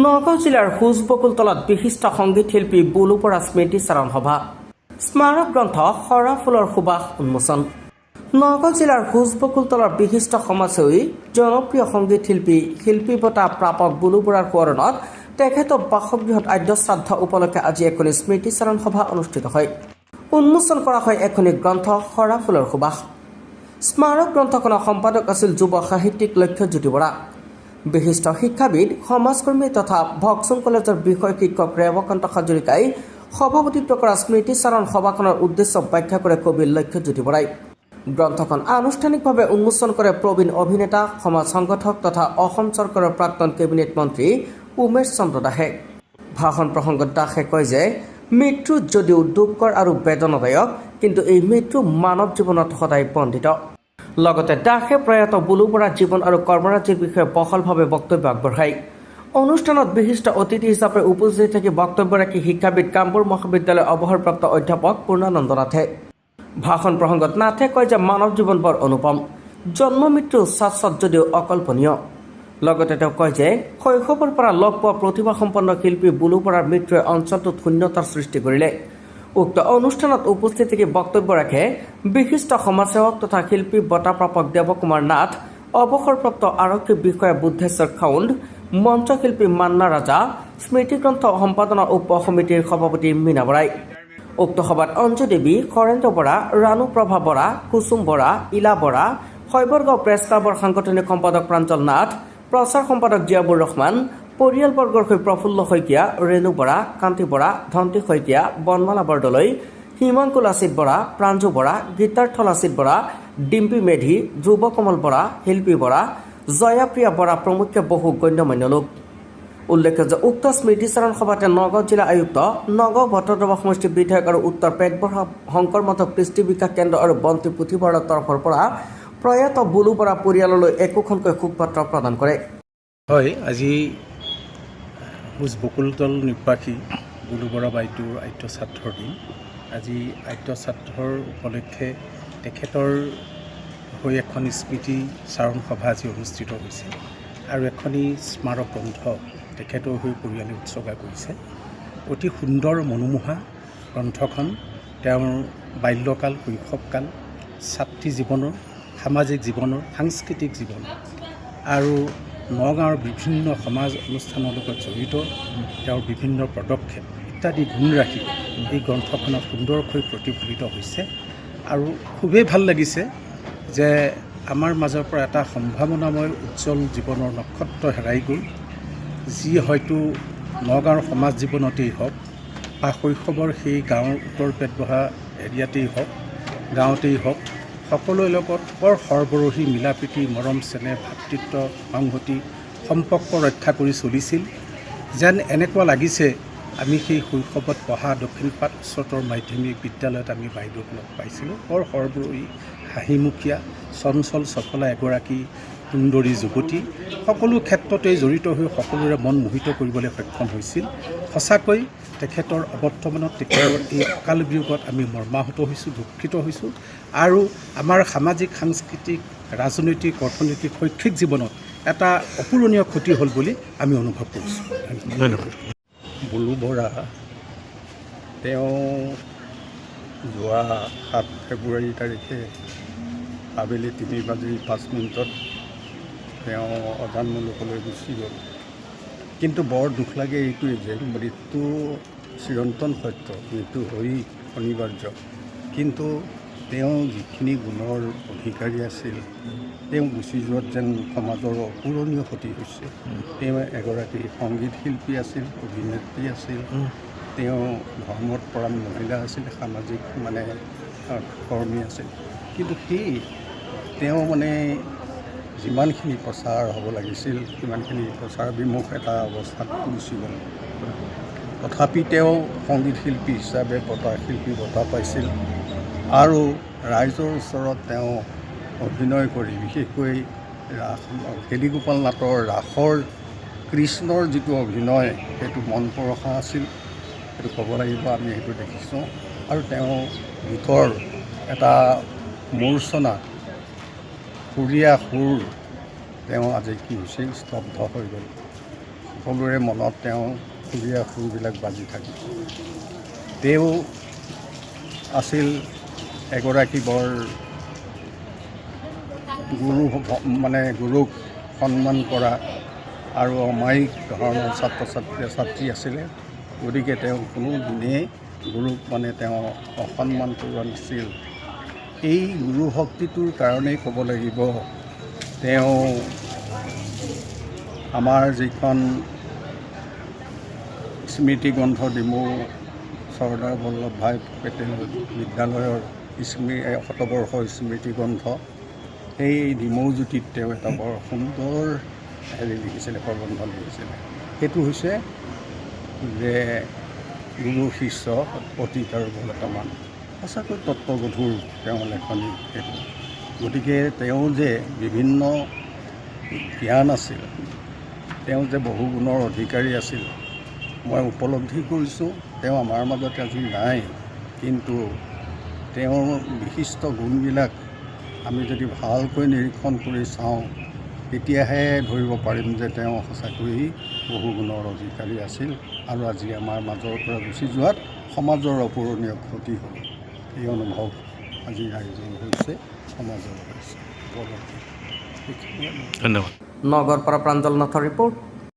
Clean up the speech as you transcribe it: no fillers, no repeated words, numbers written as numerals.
নগাঁও জিলাৰ হুজবকুলতলাত বিশিষ্ট সংগীত শিল্পী বুলু বৰা স্মৃতি চাৰণ সভা স্মাৰক গ্ৰন্থ সৰা ফুলৰ সুবাস উন্মোচন। নগাঁও জিলাৰ হুজবকুলতলাৰ বিশিষ্ট সমাজসেৱী জনপ্ৰিয় সংগীত শিল্পী বঁটা প্ৰাপক বুলু বৰাৰ সোঁৱৰণত তেখেতৰ বাসগৃহত আদ্য শ্ৰাদ্ধ উপলক্ষে আজি এখনি স্মৃতি চাৰণ সভা অনুষ্ঠিত হয়। উন্মোচন কৰা হয় এখনি গ্ৰন্থ সৰা ফুলৰ সুবাস। স্মাৰক গ্ৰন্থখনৰ সম্পাদক আছিল যুৱ সাহিত্যিক লক্ষ্যজ্যোতি বৰা। বিশিষ্ট শিক্ষাবিদ সমাজকৰ্মী তথা ভকচুং কলেজৰ বিষয় শিক্ষক ৰেৱকান্ত হাজৰিকাই সভাপতিত্ব কৰা স্মৃতি চাৰণ সভাখনৰ উদ্দেশ্য ব্যাখ্যা কৰে কবি লক্ষ্যজ্যোতি বৰাই। গ্ৰন্থখন আনুষ্ঠানিকভাৱে উন্মোচন কৰে প্ৰবীণ অভিনেতা সমাজ সংগঠক তথা অসম চৰকাৰৰ প্ৰাক্তন কেবিনেট মন্ত্ৰী উমেশ চন্দ্ৰ দাসে। ভাষণ প্ৰসংগত দাসে কয় যে মৃত্যু যদিও দুখকৰ আৰু বেদনাদায়ক, কিন্তু এই মৃত্যু মানৱ জীৱনত সদায় বন্দিত। লগতে দাসে প্ৰয়াত বুলু বৰাৰ জীৱন আৰু কৰ্মৰাজিৰ বিষয়ে বহলভাৱে বক্তব্য আগবঢ়ায়। অনুষ্ঠানত বিশিষ্ট অতিথি হিচাপে উপস্থিত থাকি বক্তব্য ৰাখি শিক্ষাবিদ কামপুৰ মহাবিদ্যালয়ৰ অৱসৰপ্ৰাপ্ত অধ্যাপক পূৰ্ণানন্দ নাথে। ভাষণ প্ৰসংগত নাথে কয় যে মানৱ জীৱন বৰ অনুপম, জন্ম মৃত্যু শাশ্বত যদিও অকল্পনীয়। লগতে তেওঁ কয় যে শৈশৱৰ পৰা লগ পোৱা প্ৰতিভাসম্পন্ন শিল্পী বুলু বৰাৰ মৃত্যুৱে অঞ্চলটোত শূন্যতাৰ সৃষ্টি কৰিলে। উক্ত অনুষ্ঠানত উপস্থিত থাকি বক্তব্য ৰাখে বিশিষ্ট সমাজসেৱক তথা শিল্পী বঁটা প্ৰাপক দেৱকুমাৰ নাথ, অৱসৰপ্ৰাপ্ত আৰক্ষী বিষয়া বুদ্ধেশ্বৰ খাউণ্ড, মঞ্চশিল্পী মান্না ৰাজা, স্মৃতিগ্ৰন্থ সম্পাদনা উপ সমিতিৰ সভাপতি মীনা বৰাই। উক্ত সভাত অঞ্জু দেৱী, হৰেন্দ্ৰ বৰা, ৰাণু প্ৰভা বৰা, কুসুম বৰা, ইলা বৰা, শৈবৰগাঁও প্ৰেছ ক্লাবৰ সাংগঠনিক সম্পাদক প্ৰাঞ্জল নাথ, প্ৰচাৰ সম্পাদক জিয়াবুৰ ৰহমান, পৰিয়ালবৰ্গৰ হৈ প্ৰফুল্ল শইকীয়া, ৰেণু বৰা, কান্তি বৰা, ধন্তী শইকীয়া, বনমালা বৰদলৈ, হিমাংকু লাচিত বৰা, প্ৰাঞ্জু বৰা, গীতাৰ্থ লাচিত বৰা, ডিম্পী মেধি, ধ্ৰুৱ কমল বৰা, শিল্পী বৰা, জয়াপ্ৰিয়া বৰা প্ৰমুখ্যে বহু গণ্যমান্য লোক। উল্লেখ্য যে উক্ত স্মৃতিচাৰণ সভাতে নগাঁও জিলা আয়ুক্ত, নগাঁও ভট্টদ্ৰৱা সমষ্টিৰ বিধায়ক আৰু উত্তৰ পেটবঢ়া শংকৰ মাধৱ কৃষ্টি বিকাশ কেন্দ্ৰ আৰু বন্তি পুথিভঁৰালৰ তৰফৰ পৰা প্ৰয়াত বুলু বৰা পৰিয়াললৈ একোখনকৈ শোকপত্ৰ প্ৰদান কৰে। হয়, আজি হুজবকুলতল নিবাসী বুলু বৰা বাইদেউৰ আদ্য শ্ৰাদ্ধৰ দিন। আজি আদ্য শ্ৰাদ্ধৰ উপলক্ষে তেখেতৰ হৈ এখন স্মৃতি চাৰণ সভা আজি অনুষ্ঠিত হৈছে আৰু এখনি স্মাৰক গ্ৰন্থ তেখেতৰ হৈ পৰিয়ালে উৎসৰ্গা কৰিছে। অতি সুন্দৰ মনোমোহা গ্ৰন্থখন তেওঁৰ বাল্যকাল, শৈশৱকাল, ছাত্ৰী জীৱনৰ, সামাজিক জীৱনৰ, সাংস্কৃতিক জীৱনৰ আৰু নগাঁৱৰ বিভিন্ন সমাজ অনুষ্ঠানৰ লগত জড়িত তেওঁৰ বিভিন্ন পদক্ষেপ ইত্যাদি গুণ ৰাখি এই গ্ৰন্থখনত সুন্দৰকৈ প্ৰতিফলিত হৈছে। আৰু খুবেই ভাল লাগিছে যে আমাৰ মাজৰ পৰা এটা সম্ভাৱনাময় উজ্জ্বল জীৱনৰ নক্ষত্ৰ হেৰাই গ'ল, যি হয়তো নগাঁৱৰ সমাজ জীৱনতেই হওক বা শৈশৱৰ সেই গাঁৱৰ উত্তৰ পেটবঢ়া এৰিয়াতেই হওক, গাঁৱতেই হওক, সকলোৰে লগত বৰ সৰবৰহী মিলাপ্ৰীতি, মৰম চেনেহ, ভাতৃত্ব, সংহতি, সম্পৰ্ক ৰক্ষা কৰি চলিছিল। যেন এনেকুৱা লাগিছে আমি সেই শৈশৱত পঢ়া দক্ষিণপাট উচ্চতৰ মাধ্যমিক বিদ্যালয়ত আমি বাইদেউক লগ পাইছিলোঁ। বৰ সৰবৰহী, হাঁহিমুখীয়া, চঞ্চল চফলা এগৰাকী সুন্দৰী যুৱতী, সকলো ক্ষেত্ৰতে জড়িত হৈ সকলোৰে মন মোহিত কৰিবলৈ সক্ষম হৈছিল। সঁচাকৈ তেখেতৰ অৱৰ্তমানত তেখেতৰ এই অকাল বিয়োগত আমি মৰ্মাহত হৈছোঁ, দুঃখিত হৈছোঁ আৰু আমাৰ সামাজিক, সাংস্কৃতিক, ৰাজনৈতিক, অৰ্থনৈতিক, শৈক্ষিক জীৱনত এটা অপূৰণীয় ক্ষতি হ'ল বুলি আমি অনুভৱ কৰিছোঁ। ধন্যবাদ। বুলু বৰা তেওঁ যোৱা 7 ফেব্ৰুৱাৰী তাৰিখে আবেলি 3:05 তেওঁ অজান মুলুকলৈ গুচি গ'ল। কিন্তু বৰ দুখ লাগে এইটোৱেই যে মৃত্যু চিৰন্তন সত্য, মৃত্যু হৈ অনিবাৰ্য, কিন্তু তেওঁ যিখিনি গুণৰ অধিকাৰী আছিল তেওঁ গুচি যোৱাত যেন সমাজৰ অপূৰণীয় ক্ষতি হৈছে। তেওঁ এগৰাকী সংগীত শিল্পী আছিল, অভিনেত্ৰী আছিল, তেওঁ ধৰ্মত পৰাণ মহিলা আছিল, সামাজিক কৰ্মী আছিল, কিন্তু তেওঁ যিমানখিনি প্ৰচাৰ হ'ব লাগিছিল সিমানখিনি প্ৰচাৰ বিমুখ এটা অৱস্থাত গুচি গ'ল। তথাপি তেওঁ সংগীত শিল্পী হিচাপে শিল্পী বঁটা পাইছিল আৰু ৰাইজৰ ওচৰত তেওঁ অভিনয় কৰি, বিশেষকৈ কেলিগোপাল নাটৰ ৰাসৰ কৃষ্ণৰ যিটো অভিনয় সেইটো মন পৰশা আছিল, সেইটো ক'ব লাগিব, আমি সেইটো দেখিছোঁ। আৰু তেওঁ গীতৰ এটা মূৰ্ছনা, সুৰীয়া সুৰ তেওঁ আজি কি হৈছে, স্তব্ধ হৈ গ'ল। সকলোৰে মনত তেওঁ সুৰীয়া সুৰবিলাক বাজি থাকে। তেওঁ আছিল এগৰাকী বৰ গুৰুক সন্মান কৰা আৰু অমায়িক ধৰণৰ ছাত্ৰী আছিলে। গতিকে তেওঁ কোনো দিনেই গুৰুক তেওঁ অসন্মান কৰোৱা নাছিল। এই গুৰু শক্তিটোৰ কাৰণেই ক'ব লাগিব তেওঁ আমাৰ যিখন স্মৃতিগ্ৰন্থ ডিমৌ চৰ্দাৰ বল্লভভাই পেটেল বিদ্যালয়ৰ শতবৰ্ষ স্মৃতিগ্ৰন্থ, সেই ডিমৌজ্যোতিত তেওঁ এটা বৰ সুন্দৰ লিখিছিলে, প্ৰবন্ধ লিখিছিলে। সেইটো হৈছে যে গুৰু শিষ্য অতীত আৰু বৰ্তমান, সঁচাকৈ তত্ত্বগধুৰ তেওঁৰ লেখনি সেইটো। গতিকে তেওঁ যে বিভিন্ন জ্ঞান আছিল, তেওঁ যে বহু গুণৰ অধিকাৰী আছিল, মই উপলব্ধি কৰিছোঁ। তেওঁ আমাৰ মাজত আজি নাই, কিন্তু তেওঁৰ বিশিষ্ট গুণবিলাক আমি যদি ভালকৈ নিৰীক্ষণ কৰি চাওঁ, তেতিয়াহে ধৰিব পাৰিম যে তেওঁ সঁচাকৈয়ে বহু গুণৰ অধিকাৰী আছিল আৰু আজি আমাৰ মাজৰ পৰা গুচি যোৱাত সমাজৰ অপূৰণীয় ক্ষতি হ'ল। এই অনুভৱ আজি ৰাইজৰ হৈছে, সমাজৰ হৈছে। ধন্যবাদ। নগৰ পৰা প্ৰাঞ্জল নাথৰ ৰিপৰ্ট।